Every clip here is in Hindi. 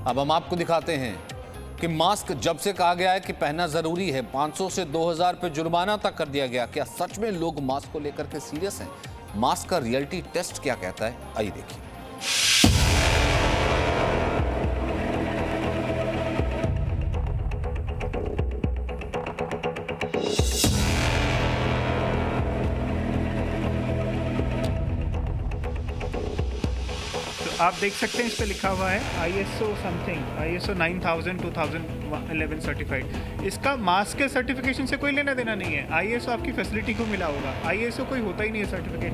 अब हम आपको दिखाते हैं कि मास्क जब से कहा गया है कि पहनना जरूरी है, 500 से 2000 पे जुर्माना तक कर दिया गया। क्या सच में लोग मास्क को लेकर के सीरियस हैं? मास्क का रियलिटी टेस्ट क्या कहता है, आइए देखिए। आप देख सकते हैं इस पे लिखा हुआ है ISO समथिंग, ISO 9000 2011 सर्टिफाइड। इसका मास्क के सर्टिफिकेशन से कोई लेना देना नहीं है। ISO आपकी फैसिलिटी को मिला होगा, ISO कोई होता ही नहीं है सर्टिफिकेट।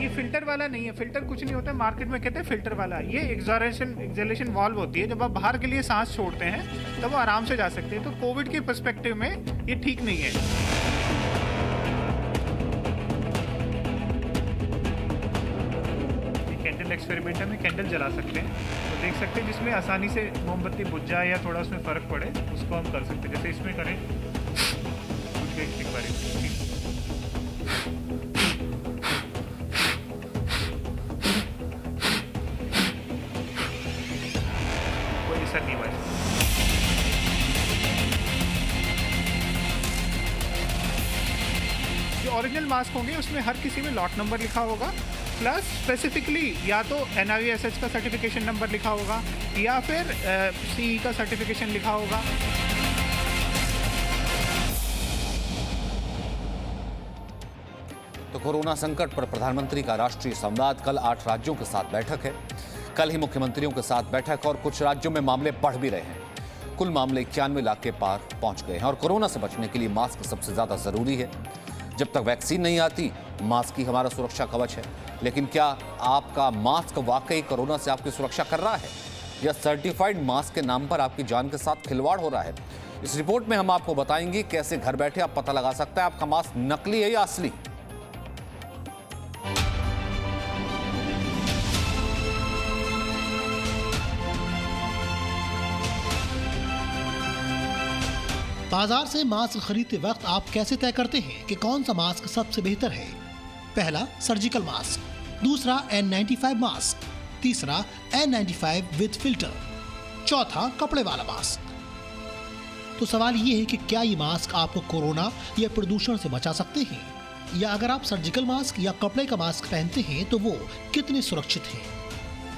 ये फिल्टर वाला नहीं है, फिल्टर कुछ नहीं होता है। मार्केट में कहते हैं फिल्टर वाला। ये एक्सलेशन वाल्व होती है। जब आप बाहर के लिए सांस छोड़ते हैं तब वो आराम से जा सकते हैं। तो कोविड के पर्सपेक्टिव में ये ठीक नहीं है। कैंडल एक्सपेरिमेंट में कैंडल जला सकते हैं, तो देख सकते हैं जिसमें आसानी से मोमबत्ती बुझ जाए या थोड़ा उसमें फ़र्क पड़े, उसको हम कर सकते हैं। जैसे इसमें करें, बुझ गई एक बार। कोई असर नहीं हुआ। जो ओरिजिनल मास्क होंगे उसमें हर किसी में लॉट नंबर लिखा होगा, प्लस स्पेसिफिकली या तो NIOSH का सर्टिफिकेशन नंबर लिखा होगा या फिर CE का सर्टिफिकेशन लिखा होगा। तो कोरोना संकट पर प्रधानमंत्री का राष्ट्रीय संवाद। कल 8 राज्यों के साथ बैठक है। कल ही मुख्यमंत्रियों के साथ बैठक, और कुछ राज्यों में मामले बढ़ भी रहे हैं। कुल मामले 91 लाख के पार पहुंच गए हैं। और कोरोना से बचने के लिए मास्क सबसे ज्यादा जरूरी है। जब तक वैक्सीन नहीं आती, मास्क ही हमारा सुरक्षा कवच है। लेकिन क्या आपका मास्क वाकई कोरोना से आपकी सुरक्षा कर रहा है, या सर्टिफाइड मास्क के नाम पर आपकी जान के साथ खिलवाड़ हो रहा है? इस रिपोर्ट में हम आपको बताएंगे कैसे घर बैठे आप पता लगा सकते हैं आपका मास्क नकली है या असली। बाजार से मास्क खरीदते वक्त आप कैसे तय करते हैं कि कौन सा मास्क सबसे बेहतर है? पहला, सर्जिकल मास्क। दूसरा, N95 मास्क। तीसरा, N95 विद फिल्टर। चौथा, कपड़े वाला मास्क। तो सवाल ये है कि क्या ये मास्क आपको कोरोना या प्रदूषण से बचा सकते हैं, या अगर आप सर्जिकल मास्क या कपड़े का मास्क पहनते हैं तो वो कितने सुरक्षित हैं?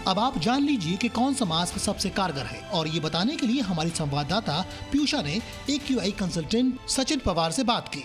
अब आप जान लीजिए कि कौन सा मास्क सबसे कारगर है, और ये बताने के लिए हमारी संवाददाता पीयूषा ने AQI कंसल्टेंट सचिन पवार से बात की।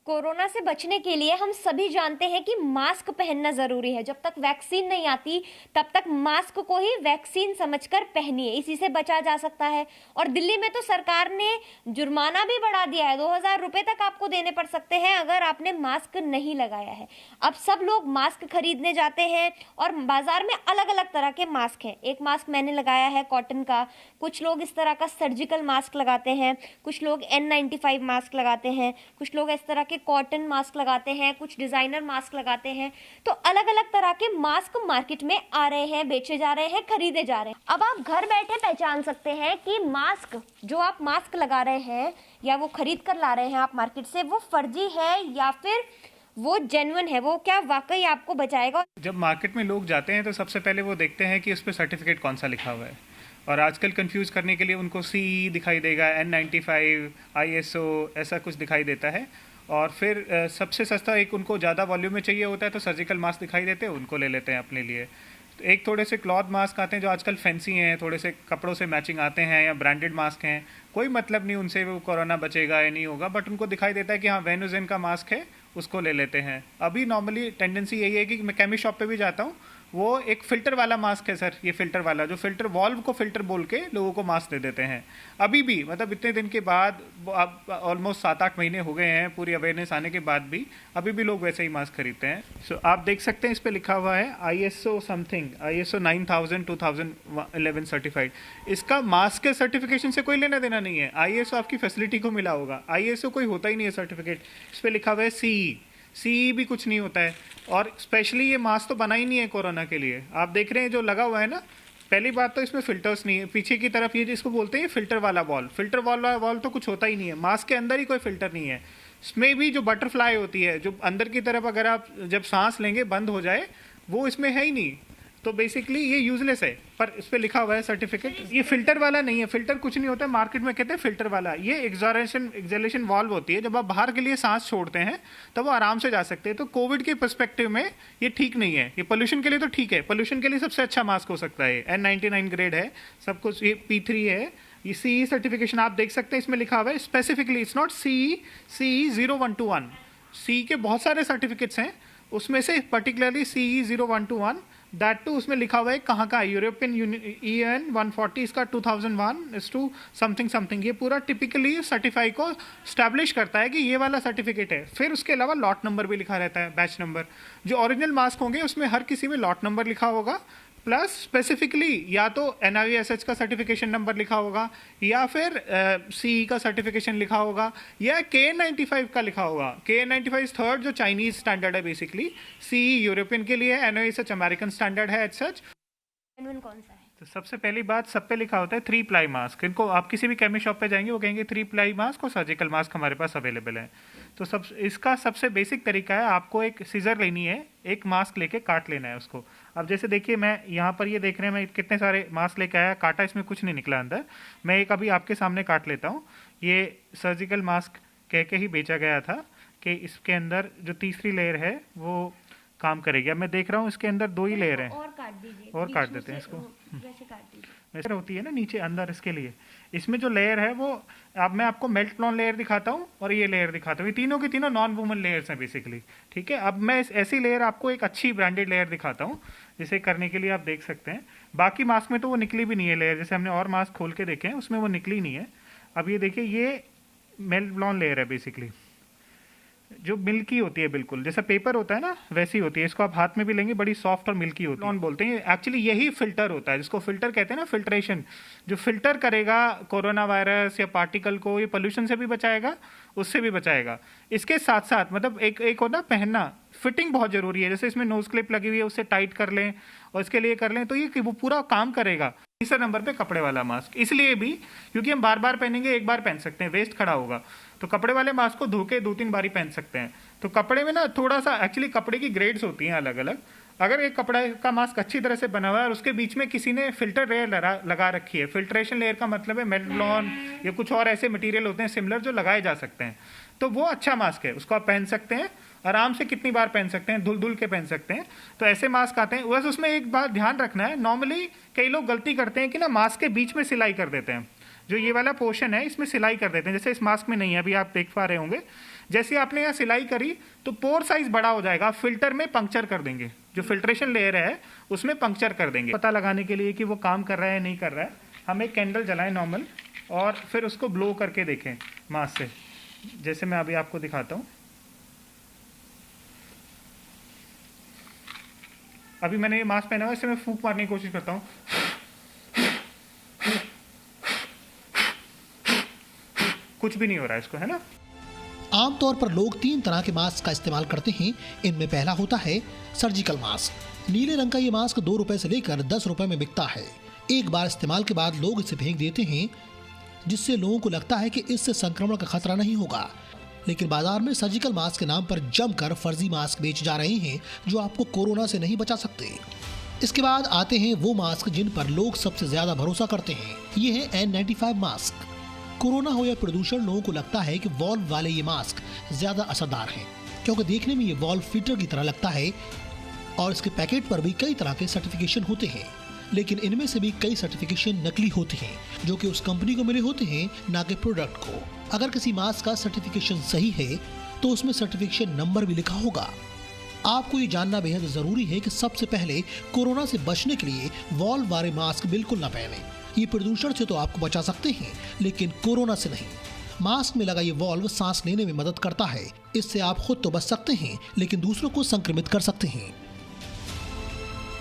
कोरोना से बचने के लिए हम सभी जानते हैं कि मास्क पहनना जरूरी है। जब तक वैक्सीन नहीं आती तब तक मास्क को ही वैक्सीन समझकर पहनिए, इसी से बचा जा सकता है। और दिल्ली में तो सरकार ने जुर्माना भी बढ़ा दिया है, 2000 रुपए तक आपको देने पड़ सकते हैं अगर आपने मास्क नहीं लगाया है। अब सब लोग मास्क खरीदने जाते हैं और बाजार में अलग अलग तरह के मास्क हैं। एक मास्क मैंने लगाया है कॉटन का, कुछ लोग इस तरह का सर्जिकल मास्क लगाते हैं, कुछ लोग N95 मास्क लगाते हैं, कुछ लोग इस तरह के कॉटन मास्क लगाते हैं, कुछ डिजाइनर मास्क लगाते हैं। तो अलग अलग तरह के मास्क मार्केट में आ रहे हैं, बेचे जा रहे हैं, खरीदे जा रहे हैं। अब आप घर बैठे पहचान सकते हैं कि मास्क जो आप मास्क लगा रहे हैं या वो खरीद कर ला रहे हैं आप मार्केट से, वो फर्जी है या फिर वो जेन्युइन है, वो क्या वाकई आपको बचाएगा। जब मार्केट में लोग जाते हैं तो सबसे पहले वो देखते हैं कि उस पर सर्टिफिकेट कौन सा लिखा हुआ है, और आजकल कंफ्यूज करने के लिए उनको CE दिखाई देगा, N95, ISO ऐसा कुछ दिखाई देता है। और फिर सबसे सस्ता एक उनको ज़्यादा वॉल्यूम में चाहिए होता है तो सर्जिकल मास्क दिखाई देते हैं, उनको ले लेते हैं अपने लिए। तो एक थोड़े से क्लॉथ मास्क आते हैं जो आजकल फैंसी हैं, थोड़े से कपड़ों से मैचिंग आते हैं, या ब्रांडेड मास्क हैं। कोई मतलब नहीं उनसे वो कोरोना बचेगा या नहीं होगा, बट उनको दिखाई देता है कि हाँ वेनुजेन का मास्क है, उसको ले लेते हैं। अभी नॉर्मली टेंडेंसी यही है कि मैं केमिस्ट शॉप पे भी जाता हूँ, वो एक फ़िल्टर वाला मास्क है सर, ये फ़िल्टर वाला जो फ़िल्टर वॉल्व को फ़िल्टर बोल के लोगों को मास्क दे देते हैं। अभी भी मतलब इतने दिन के बाद, अब ऑलमोस्ट 7-8 महीने हो गए हैं पूरी अवेयरनेस आने के बाद भी, अभी भी लोग वैसे ही मास्क खरीदते हैं। सो आप देख सकते हैं इस पे लिखा हुआ है ISO समथिंग, ISO 9000 2011 सर्टिफाइड। इसका मास्क के सर्टिफिकेशन से कोई लेना देना नहीं है। ISO आपकी फैसिलिटी को मिला होगा, ISO कोई होता ही नहीं है सर्टिफिकेट। इस पे लिखा हुआ है CE भी कुछ नहीं होता है। और स्पेशली ये मास्क तो बना ही नहीं है कोरोना के लिए। आप देख रहे हैं जो लगा हुआ है ना, पहली बात तो इसमें फिल्टर्स नहीं है। पीछे की तरफ ये जिसको बोलते हैं फिल्टर वाला वॉल तो कुछ होता ही नहीं है। मास्क के अंदर ही कोई फिल्टर नहीं है। इसमें भी जो बटरफ्लाई होती है, जो अंदर की तरफ अगर आप जब सांस लेंगे बंद हो जाए, वो इसमें है ही नहीं। तो बेसिकली ये यूजलेस है, पर इस पे लिखा हुआ है सर्टिफिकेट। ये फिल्टर वाला नहीं है, फिल्टर कुछ नहीं होता है, मार्केट में कहते हैं फिल्टर वाला। ये एक्सलेशन वाल्व होती है, जब आप बाहर के लिए सांस छोड़ते हैं तब वो आराम से जा सकते हैं। तो कोविड के पर्सपेक्टिव में ये ठीक नहीं है। ये पोल्यूशन के लिए तो ठीक है, पोल्यूशन के लिए सबसे अच्छा मास्क हो सकता है। N99 ग्रेड है, सब कुछ। ये P3 है, ये CE सर्टिफिकेशन आप देख सकते हैं, इसमें लिखा हुआ है specifically, it's not CE 0121। CE के बहुत सारे सर्टिफिकेट्स हैं, उसमें से पर्टिकुलरली CE 0121 दैट टू उसमें लिखा हुआ है कहाँ का। यूरोपियन EN 140 इसका 2001 इज टू समथिंग समथिंग। ये पूरा टिपिकली सर्टिफाई को स्टैब्लिश करता है कि ये वाला सर्टिफिकेट है। फिर उसके अलावा लॉट नंबर भी लिखा रहता है, बैच नंबर। जो ओरिजिनल मास्क होंगे उसमें हर किसी में लॉट नंबर लिखा होगा, प्लस स्पेसिफिकली या तो NIOSH का सर्टिफिकेशन नंबर लिखा होगा, या फिर CE का सर्टिफिकेशन लिखा होगा, या KN95 का लिखा होगा। KN95 थर्ड जो चाइनीज स्टैंडर्ड है बेसिकली। CE यूरोपियन के लिए, NIOSH अमेरिकन स्टैंडर्ड है एज सच। कौन सा है? तो सबसे पहली बात, सब पे लिखा होता है 3 प्लाई मास्क। इनको आप किसी भी केमिस्ट शॉप पे जाएंगे, वो कहेंगे 3 प्लाई मास्क और सर्जिकल मास्क हमारे पास अवेलेबल है। तो इसका सबसे बेसिक तरीका है, आपको एक सीजर लेनी है, एक मास्क लेके काट लेना है उसको। अब जैसे देखिए, मैं यहाँ पर ये देख रहे हैं मैं कितने सारे मास्क लेके आया, काटा, इसमें कुछ नहीं निकला अंदर। मैं एक अभी आपके सामने काट लेता हूँ। ये सर्जिकल मास्क कह के ही बेचा गया था कि इसके अंदर जो तीसरी लेयर है वो काम करेगी। अब मैं देख रहा हूँ इसके अंदर 2 ही लेयर हैं, और काट दीजिए, और काट देते हैं इसको। वैसे काट दीजिए। वैसे होती है ना नीचे अंदर, इसके लिए इसमें जो लेयर है वो, अब मैं आपको मेल्ट ब्लॉन लेयर दिखाता हूँ और ये लेयर दिखाता हूँ। ये तीनों की तीनों नॉन वूमन लेयर्स हैं बेसिकली, ठीक है। अब मैं ऐसी लेयर आपको एक अच्छी ब्रांडेड लेयर दिखाता हूँ, जिसे करने के लिए आप देख सकते हैं। बाकी मास्क में तो वो निकली भी नहीं है लेयर, जैसे हमने और मास्क खोल के देखे हैं उसमें वो निकली नहीं है। अब ये देखिए, ये मेल्ट ब्लॉन लेयर है बेसिकली, जो मिल्की होती है, बिल्कुल जैसा पेपर होता है ना वैसी होती है। इसको आप हाथ में भी लेंगे, बड़ी सॉफ्ट और मिल्की होती है। ब्लॉन बोलते हैं, एक्चुअली यही फिल्टर होता है, जिसको फिल्टर कहते हैं ना, फिल्ट्रेशन। जो फिल्टर करेगा कोरोना वायरस या पार्टिकल को, ये पोल्यूशन से भी बचाएगा, उससे भी बचाएगा। इसके साथ साथ मतलब एक होता है पहनना, फिटिंग बहुत जरूरी है। जैसे इसमें नोज क्लिप लगी हुई है, उससे टाइट कर लें और इसके लिए कर लें, तो ये वो पूरा काम करेगा। तीसरे नंबर पे कपड़े वाला मास्क, इसलिए भी क्योंकि हम बार बार पहनेंगे, एक बार पहन सकते हैं, वेस्ट खड़ा होगा। तो कपड़े वाले मास्क को धो के 2-3 बारी पहन सकते हैं। तो कपड़े में ना थोड़ा सा, एक्चुअली कपड़े की ग्रेड्स होती हैं अलग अलग। अगर एक कपड़े का मास्क अच्छी तरह से बना हुआ है और उसके बीच में किसी ने फिल्टर लेयर लगा रखी है, फिल्ट्रेशन लेयर का मतलब है मेल्ट ब्लॉन या कुछ और ऐसे मटेरियल होते हैं सिमिलर जो लगाए जा सकते हैं, तो वो अच्छा मास्क है, उसको आप पहन सकते हैं आराम से, कितनी बार पहन सकते हैं, धुल के पहन सकते हैं। तो ऐसे मास्क आते हैं। बस उसमें एक बात ध्यान रखना है, नॉर्मली कई लोग गलती करते हैं कि ना मास्क के बीच में सिलाई कर देते हैं। जो ये वाला पोर्शन है इसमें सिलाई कर देते हैं, जैसे इस मास्क में नहीं है, अभी आप देख पा रहे होंगे। जैसे आपने यहाँ सिलाई करी तो पोर साइज बड़ा हो जाएगा, आप फिल्टर में पंक्चर कर देंगे, जो फिल्ट्रेशन लेयर है उसमें पंक्चर कर देंगे। पता लगाने के लिए कि वो काम कर रहा है नहीं कर रहा है, हम एक कैंडल जलाएं नॉर्मल और फिर उसको ब्लो करके देखें मास्क से, जैसे मैं अभी आपको दिखाता हूँ। अभी मैंने ये मास्क पहना हुआ है, इससे मैं फूंक मारने की कोशिश करता हूँ, कुछ भी नहीं हो रहा है इसको, है ना। आमतौर पर लोग 3 तरह के मास्क का इस्तेमाल करते हैं। इनमें पहला होता है सर्जिकल मास्क। नीले रंग का ये मास्क 2 रुपए से लेकर 10 रुपए में बिकता है। एक बार इस्तेमाल के बाद लोग इसे फेंक देते हैं, जिससे लोगों को लगता है कि इससे संक्रमण का खतरा नहीं होगा। लेकिन बाजार में सर्जिकल मास्क के नाम पर जमकर फर्जी मास्क बेच जा रहे हैं, जो आपको कोरोना से नहीं बचा सकते। इसके बाद आते हैं वो मास्क जिन पर लोग सबसे ज्यादा भरोसा करते हैं। ये है N95 मास्क। कोरोना हो या प्रदूषण, लोगों को लगता है कि वॉल्व वाले ये मास्क ज्यादा असरदार हैं, क्योंकि देखने में ये वॉल्व फिल्टर की तरह लगता है और इसके पैकेट पर भी कई तरह के सर्टिफिकेशन होते हैं। लेकिन इनमें से भी कई सर्टिफिकेशन नकली होते हैं, जो कि उस कंपनी को मिले होते हैं, ना कि प्रोडक्ट को। अगर किसी मास्क का सर्टिफिकेशन सही है तो उसमें सर्टिफिकेशन नंबर भी लिखा होगा। आपको ये जानना बेहद जरूरी है कि सबसे पहले कोरोना से बचने के लिए वॉल्व वाले मास्क बिल्कुल ना पहने। ये प्रदूषण से तो आपको बचा सकते हैं, लेकिन कोरोना से नहीं। मास्क में लगा ये वॉल्व सांस लेने में मदद करता है। इससे आप खुद तो बच सकते हैं, लेकिन दूसरों को संक्रमित कर सकते हैं।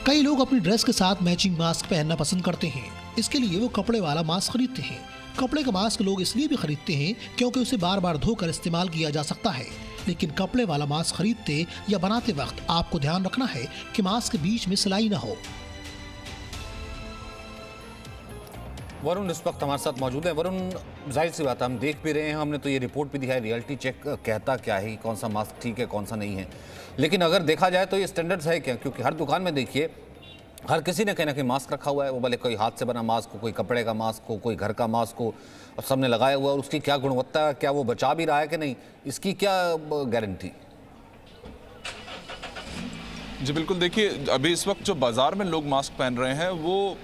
कई लोग अपनी ड्रेस के साथ मैचिंग मास्क पहनना पसंद करते हैं। इसके लिए वो कपड़े वाला मास्क खरीदते हैं। कपड़े का मास्क लोग इसलिए भी खरीदते हैं क्योंकि उसे बार बार धोकर इस्तेमाल किया जा सकता है। लेकिन कपड़े वाला मास्क खरीदते या बनाते वक्त आपको ध्यान रखना है कि मास्क के बीच में सिलाई न हो। वरुण इस वक्त हमारे साथ मौजूद है। वरुण, जाहिर सी बात है, हम देख भी रहे हैं, हमने तो ये रिपोर्ट भी दिखाई, रियलिटी चेक कहता क्या है, कौन सा मास्क ठीक है कौन सा नहीं है। लेकिन अगर देखा जाए तो ये स्टैंडर्ड्स है क्या? क्योंकि हर दुकान में देखिए हर किसी ने कहीं ना कहीं मास्क रखा हुआ है, वो भले कोई हाथ से बना मास्क हो, कोई कपड़े का मास्क हो, कोई घर का मास्क हो, और सबने लगाया हुआ है। और उसकी क्या गुणवत्ता है, क्या वो बचा भी रहा है कि नहीं, इसकी क्या गारंटी? जी बिल्कुल, देखिए अभी इस वक्त जो बाजार में लोग मास्क पहन रहे हैं वो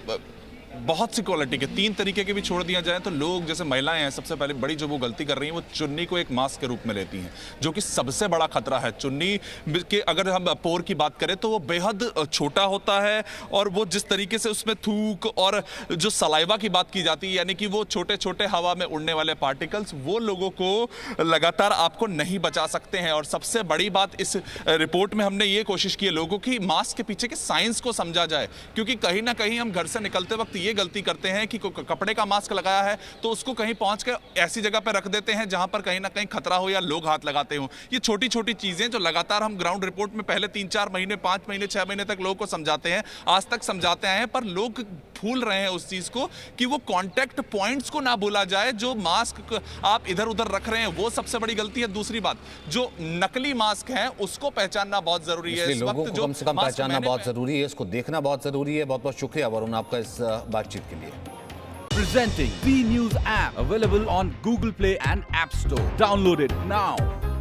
बहुत सी क्वालिटी के, 3 तरीके के भी छोड़ दिया जाए तो लोग, जैसे महिलाएं हैं, सबसे पहले बड़ी जो वो गलती कर रही हैं वो चुन्नी को एक मास्क के रूप में लेती हैं, जो कि सबसे बड़ा खतरा है। चुन्नी के अगर हम पोर की बात करें तो वो बेहद छोटा होता है, और वो जिस तरीके से उसमें थूक और जो सलाइवा की बात की जाती है, यानी कि वो छोटे छोटे हवा में उड़ने वाले पार्टिकल्स, वो लोगों को लगातार आपको नहीं बचा सकते हैं। और सबसे बड़ी बात इस रिपोर्ट में हमने ये कोशिश की है लोगों की मास्क के पीछे के साइंस को समझा जाए, क्योंकि कहीं ना कहीं हम घर से निकलते वक्त ये गलती करते हैं कि कपड़े का मास्क लगाया है तो उसको कहीं पहुंच के ऐसी जगह पर रख देते हैं जहां पर कहीं ना कहीं खतरा हो या लोग हाथ लगाते हो। ये छोटी छोटी चीजें जो लगातार हम ग्राउंड रिपोर्ट में पहले 3-4 महीने, 5 महीने, 6 महीने तक लोगों को समझाते हैं, आज तक समझाते आए हैं, पर लोग भूल रहे हैं उस चीज को कि वो कांटेक्ट पॉइंट्स को ना भूला जाए। जो मास्क आप इधर उधर रख रहे हैं वो सबसे बड़ी गलती है। दूसरी बात, जो नकली मास्क है उसको पहचानना बहुत जरूरी है। इस लोगों वक्त को कम से कम मास्क पहचानना बहुत जरूरी है, इसको देखना बहुत जरूरी है। बहुत बहुत शुक्रिया वरुण आपका इस बातचीत के लिए। Presenting B News app, available on Google Play and App Store. Download it now.